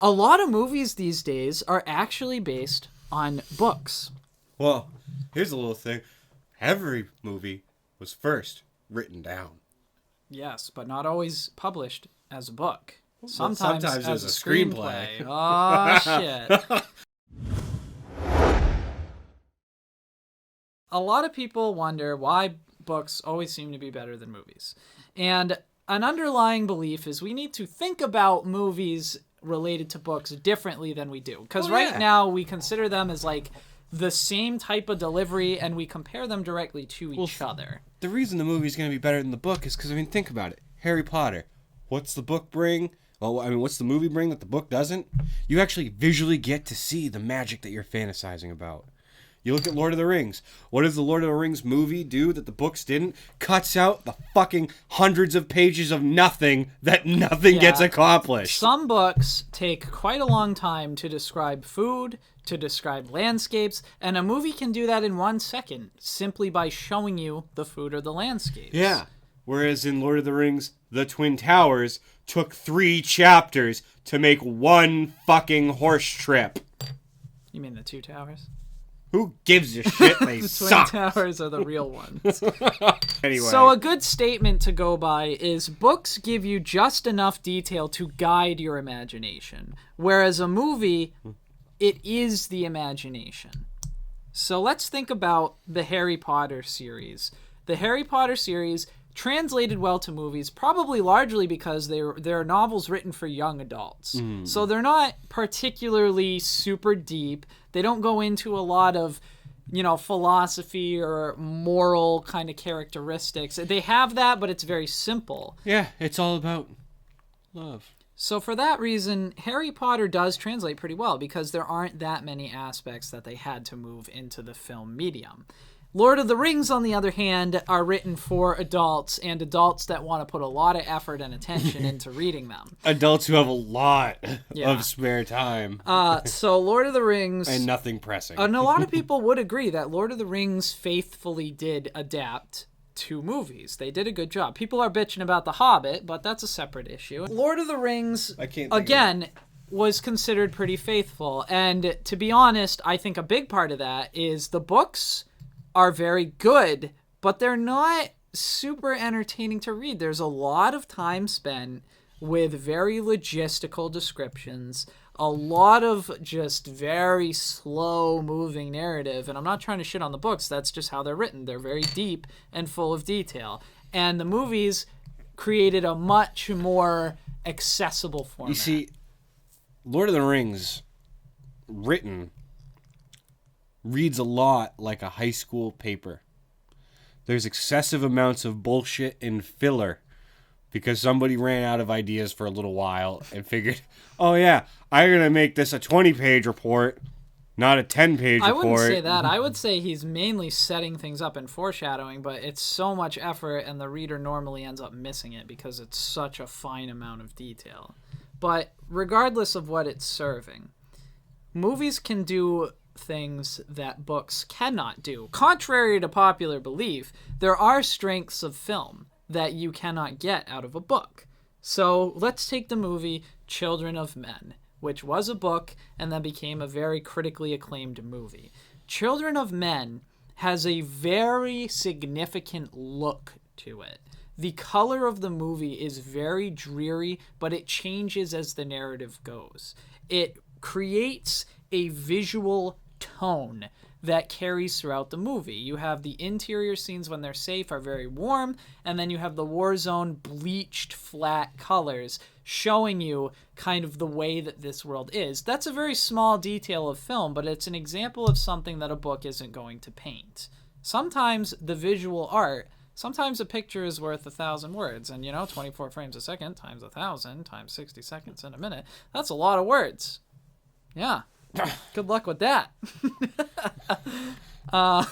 A lot of movies these days are actually based on books. Well, here's a little thing. Every movie was first written down. Yes, but not always published as a book. Sometimes Sometimes as a screenplay. screenplay. Oh, shit. A lot of people wonder why books always seem to be better than movies. And an underlying belief is we need to think about movies related to books differently than we do. Because right now we consider them as like the same type of delivery and we compare them directly to each other. The reason the movie's going to be better than the book is because, I mean, think about it. Harry Potter. What's the book bring? Well, I mean, what's the movie bring that the book doesn't? You actually visually get to see the magic that you're fantasizing about. You look at Lord of the Rings. What does the Lord of the Rings movie do that the books didn't? Cuts out the fucking hundreds of pages of nothing that nothing gets accomplished. Some books take quite a long time to describe food, to describe landscapes, and a movie can do that in 1 second simply by showing you the food or the landscapes. Yeah. Whereas in Lord of the Rings, the Twin Towers took 3 chapters to make one fucking horse trip. You mean the 2 towers? Who gives a shit? They The suck. Twin Towers are the real ones. Anyway. So a good statement to go by is books give you just enough detail to guide your imagination, whereas a movie, it is the imagination. So let's think about the Harry Potter series. The Harry Potter series translated well to movies, probably largely because they're novels written for young adults. So they're not particularly super deep. They don't go into a lot of, philosophy or moral kind of characteristics. They have that, but it's very simple. Yeah, it's all about love. So for that reason, Harry Potter does translate pretty well because there aren't that many aspects that they had to move into the film medium. Lord of the Rings, on the other hand, are written for adults and adults that want to put a lot of effort and attention into reading them. Adults who have a lot of spare time. So Lord of the Rings... And nothing pressing. And a lot of people would agree that Lord of the Rings faithfully did adapt to movies. They did a good job. People are bitching about The Hobbit, but that's a separate issue. Lord of the Rings, again, was considered pretty faithful. And to be honest, I think a big part of that is the books are very good, but they're not super entertaining to read. There's a lot of time spent with very logistical descriptions, a lot of just very slow moving narrative. And I'm not trying to shit on the books. That's just how they're written. They're very deep and full of detail. And the movies created a much more accessible format. You see, Lord of the Rings, written, reads a lot like a high school paper. There's excessive amounts of bullshit and filler because somebody ran out of ideas for a little while and figured, oh yeah, I'm going to make this a 20-page report, not a 10-page report. I wouldn't say that. I would say he's mainly setting things up and foreshadowing, but it's so much effort and the reader normally ends up missing it because it's such a fine amount of detail. But regardless of what it's serving, movies can do things that books cannot do. Contrary to popular belief, there are strengths of film that you cannot get out of a book. So let's take the movie Children of Men, which was a book and then became a very critically acclaimed movie. Children of Men has a very significant look to it. The color of the movie is very dreary, but it changes as the narrative goes. It creates a visual tone that carries throughout the movie. You have the interior scenes when they're safe are very warm, and then you have the war zone bleached flat colors showing you kind of the way that this world is. That's a very small detail of film, but it's an example of something that a book isn't going to paint. Sometimes the visual art, sometimes a picture is worth 1,000 words, and 24 frames a second times 1,000 times 60 seconds in a minute, that's a lot of words. Yeah. Good luck with that. I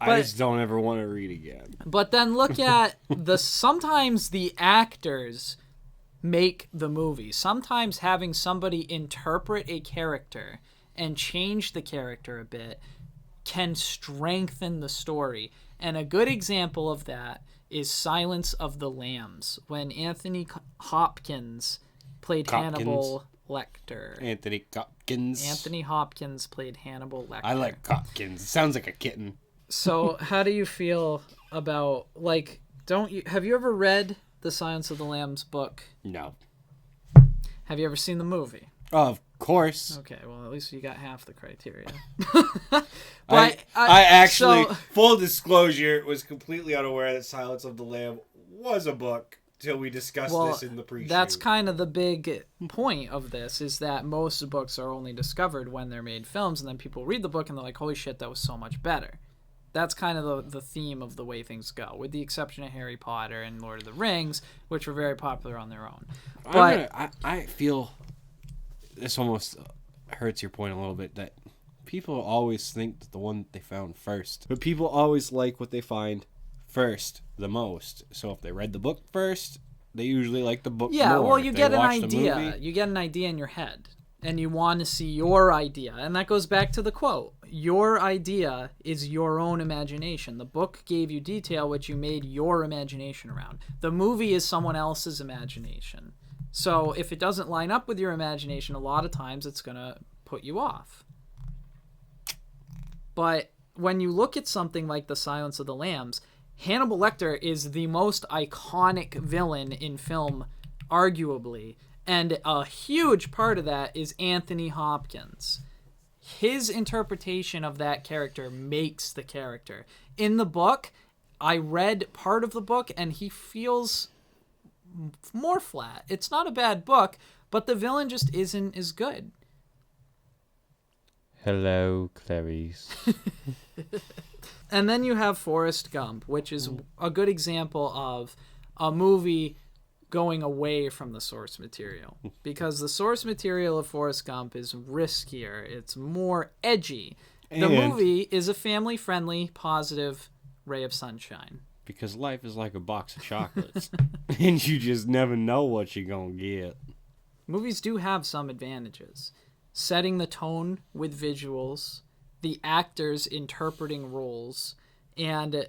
just don't ever want to read again. But then look at sometimes the actors make the movie. Sometimes having somebody interpret a character and change the character a bit can strengthen the story. And a good example of that is Silence of the Lambs, when Anthony Hopkins played Hannibal Lecter. Anthony Hopkins. Anthony Hopkins played Hannibal Lecter. I like Hopkins. Sounds like a kitten. So, how do you feel about, like, have you ever read the Silence of the Lambs book? No. Have you ever seen the movie? Of course. Okay, well, at least you got half the criteria. I actually, full disclosure, was completely unaware that Silence of the Lamb was a book till we discussed this in the pre-show. That's kind of the big point of this, is that most books are only discovered when they're made films, and then people read the book and they're like, holy shit, that was so much better. That's kind of the theme of the way things go, with the exception of Harry Potter and Lord of the Rings, which were very popular on their own. But I feel this almost hurts your point a little bit, that people always think that the one that they found first. But people always like what they find first the most. So if they read the book first, they usually like the book more. Well, you If get they an watch the idea. movie- You get an idea in your head, and you want to see your idea. And that goes back to the quote. Your idea is your own imagination. The book gave you detail, which you made your imagination around. The movie is someone else's imagination. So if it doesn't line up with your imagination, a lot of times it's going to put you off. But when you look at something like The Silence of the Lambs, Hannibal Lecter is the most iconic villain in film, arguably. And a huge part of that is Anthony Hopkins. His interpretation of that character makes the character. In the book, I read part of the book, and he feels more flat. It's not a bad book, but the villain just isn't as good. Hello, Clarice. And then you have Forrest Gump, which is a good example of a movie going away from the source material. Because the source material of Forrest Gump is riskier. It's more edgy. The movie is a family-friendly, positive ray of sunshine. Because life is like a box of chocolates. And you just never know what you're going to get. Movies do have some advantages. Setting the tone with visuals, the actors interpreting roles, and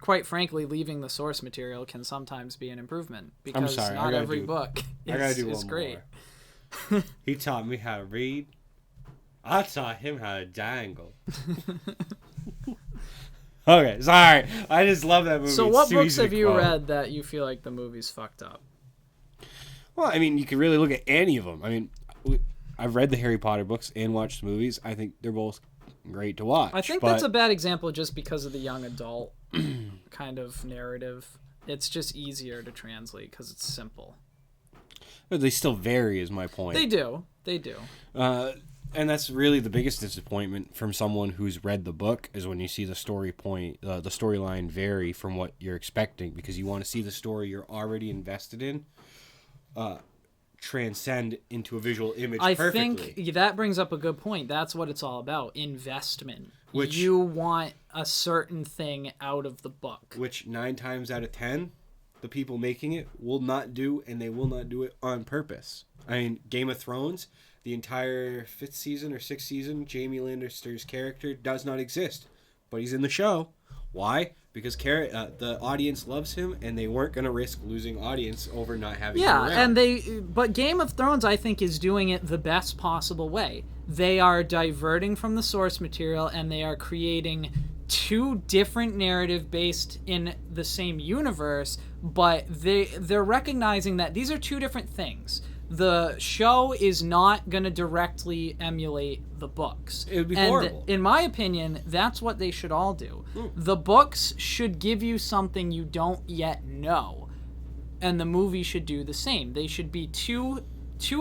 quite frankly, leaving the source material can sometimes be an improvement. Because not every book is great. He taught me how to read. I taught him how to dangle. Okay, sorry. I just love that movie. So what books have you read that you feel like the movie's fucked up? Well, I mean, you can really look at any of them. I mean, I've read the Harry Potter books and watched the movies. I think they're both great to watch. I think that's a bad example just because of the young adult kind of narrative. It's just easier to translate because it's simple. But they still vary, is my point. They do. And that's really the biggest disappointment from someone who's read the book, is when you see the storyline vary from what you're expecting, because you want to see the story you're already invested in transcend into a visual image perfectly. I think that brings up a good point. That's what it's all about, investment. You want a certain thing out of the book. Which 9 times out of 10, the people making it will not do, and they will not do it on purpose. I mean, Game of Thrones, the entire 5th season or 6th season, Jaime Lannister's character does not exist, but he's in the show. Why? Because the audience loves him, and they weren't going to risk losing audience over not having him around. But Game of Thrones, I think, is doing it the best possible way. They are diverting from the source material, and they are creating 2 different narratives based in the same universe, but they're recognizing that these are 2 different things. The show is not going to directly emulate the books. It would be horrible. In my opinion, that's what they should all do. The books should give you something you don't yet know, and the movie should do the same. They should be two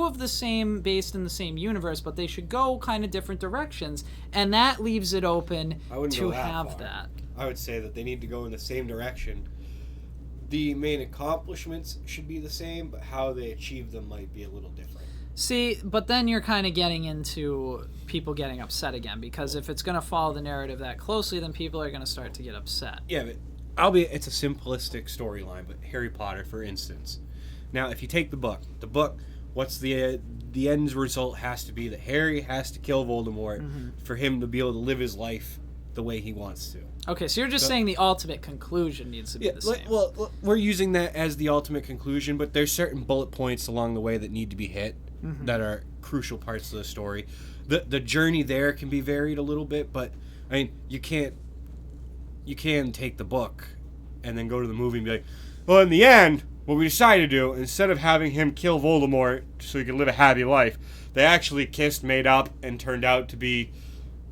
of the same, based in the same universe, but they should go kind of different directions, and that leaves it open to have that. I would say that they need to go in the same direction. The main accomplishments should be the same, but how they achieve them might be a little different. See, but then you're kind of getting into people getting upset again, because if it's going to follow the narrative that closely, then people are going to start to get upset. Yeah, but it's a simplistic storyline, but Harry Potter, for instance. Now, if you take the book, what's the end result has to be that Harry has to kill Voldemort for him to be able to live his life the way he wants to. Okay, so you're just saying the ultimate conclusion needs to be the same. Well, we're using that as the ultimate conclusion, but there's certain bullet points along the way that need to be hit. that are crucial parts of the story. The journey there can be varied a little bit, but I mean, you can take the book and then go to the movie and be like, well, in the end, what we decided to do, instead of having him kill Voldemort so he could live a happy life, they actually kissed, made up, and turned out to be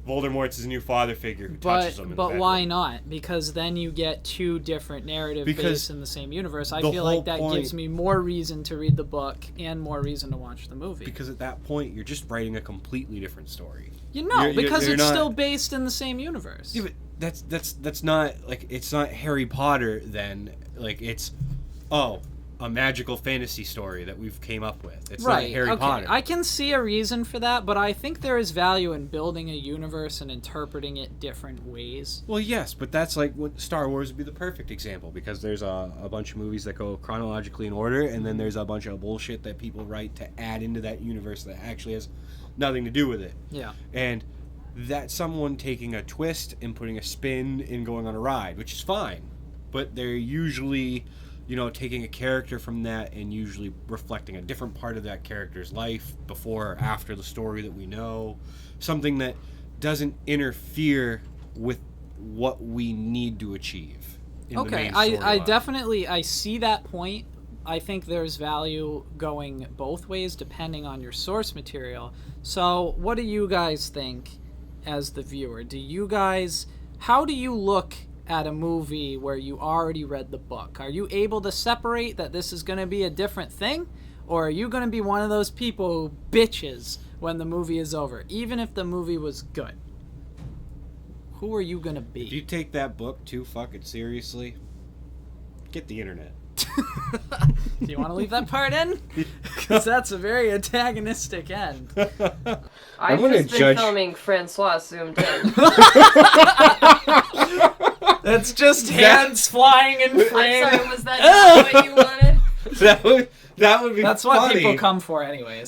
Voldemort's his new father figure who touches him in the But bedroom. why not? Because then you get two different narrative based in the same universe. I feel like that gives me more reason to read the book and more reason to watch the movie. Because at that point, you're just writing a completely different story. Because it's still based in the same universe. Yeah, but that's not, like, it's not Harry Potter then. Like, it's, a magical fantasy story that we've came up with. It's not Harry Potter. I can see a reason for that, but I think there is value in building a universe and interpreting it different ways. Well, yes, but that's like what Star Wars would be the perfect example, because there's a bunch of movies that go chronologically in order, and then there's a bunch of bullshit that people write to add into that universe that actually has nothing to do with it. Yeah. And that's someone taking a twist and putting a spin and going on a ride, which is fine. But they're usually, taking a character from that and usually reflecting a different part of that character's life before or after the story that we know. Something that doesn't interfere with what we need to achieve in the main storyline. I definitely see that point. I think there's value going both ways depending on your source material. So what do you guys think as the viewer? How do you look at a movie where you already read the book? Are you able to separate that this is going to be a different thing? Or are you going to be one of those people who bitches when the movie is over, even if the movie was good? Who are you going to be? If you take that book too fucking seriously, get the internet. Do you want to leave that part in? Because that's a very antagonistic end. I've just been filming Francois zoomed in. That's just hands flying in frame. I'm sorry, was that not what you wanted? That would be That's funny. what people come for anyways.